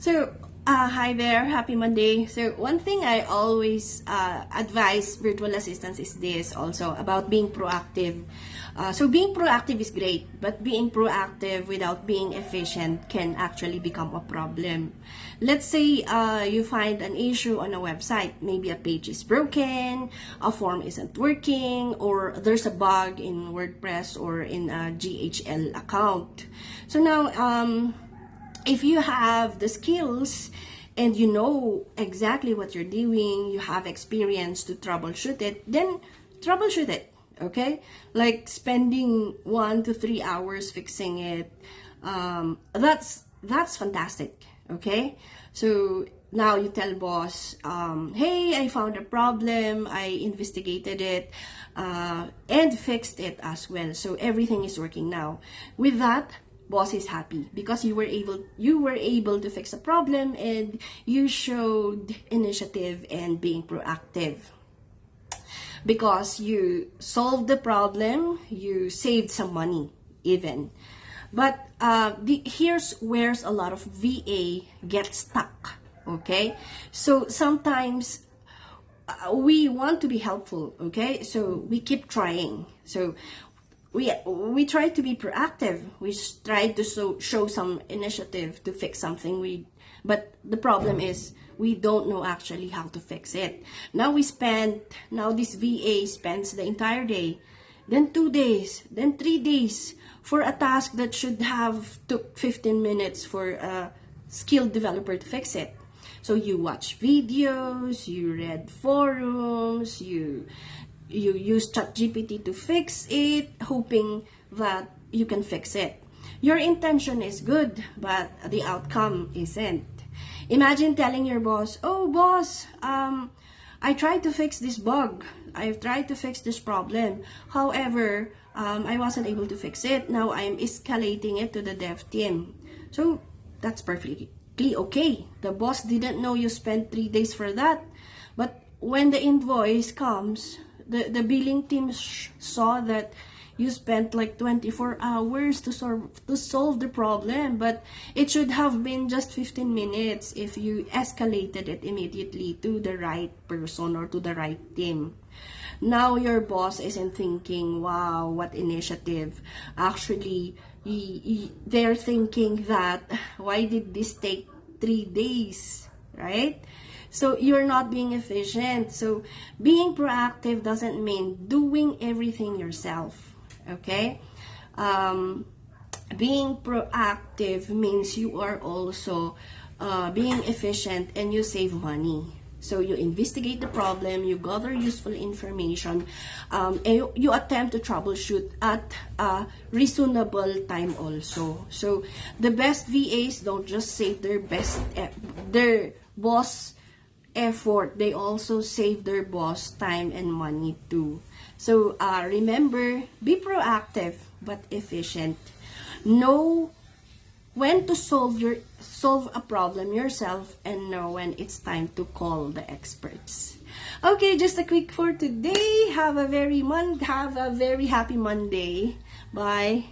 So, hi there, happy Monday. So, one thing I always advise virtual assistants is this also about being proactive. So, being proactive is great, but being proactive without being efficient can actually become a problem. Let's say you find an issue on a website. Maybe a page is broken, a form isn't working, or there's a bug in WordPress or in a GHL account. So, now, if you have the skills and you know exactly what you're doing, you have experience to troubleshoot it, then troubleshoot it, okay? Like spending 1 to 3 hours fixing it, that's fantastic, okay? So now you tell boss, hey, I found a problem, I investigated it, and fixed it as well. So everything is working now. With that, boss is happy because you were able to fix a problem and you showed initiative and being proactive. Because you solved the problem, you saved some money even. But here's where a lot of VA get stuck, okay? So sometimes we want to be helpful, okay? So we keep trying. So we try to be proactive. We try to show some initiative to fix something. But the problem is we don't know actually how to fix it. Now this VA spends the entire day, then 2 days, then 3 days for a task that should have took 15 minutes for a skilled developer to fix it. So you watch videos, you read forums, you use ChatGPT to fix it, hoping that you can fix it. Your intention is good, but the outcome isn't. Imagine telling your boss, oh boss, I tried to fix this bug. I've tried to fix this problem. However, I wasn't able to fix it. Now I'm escalating it to the dev team. So that's perfectly okay. The boss didn't know you spent 3 days for that. But when the invoice comes, the billing team saw that you spent like 24 hours to solve the problem, but it should have been just 15 minutes if you escalated it immediately to the right person or to the right team. Now your boss isn't thinking, wow, what initiative. Actually, they're thinking that, why did this take 3 days, right? So you're not being efficient. So being proactive doesn't mean doing everything yourself, okay? Being proactive means you are also being efficient and you save money. So you investigate the problem, you gather useful information, and you attempt to troubleshoot at a reasonable time also. So the best VAs don't just save their boss effort, they also save their boss time and money too. So remember, be proactive but efficient. Know when to solve a problem yourself and know when it's time to call the experts. Okay, just a quick for today. Have a very happy Monday. Bye.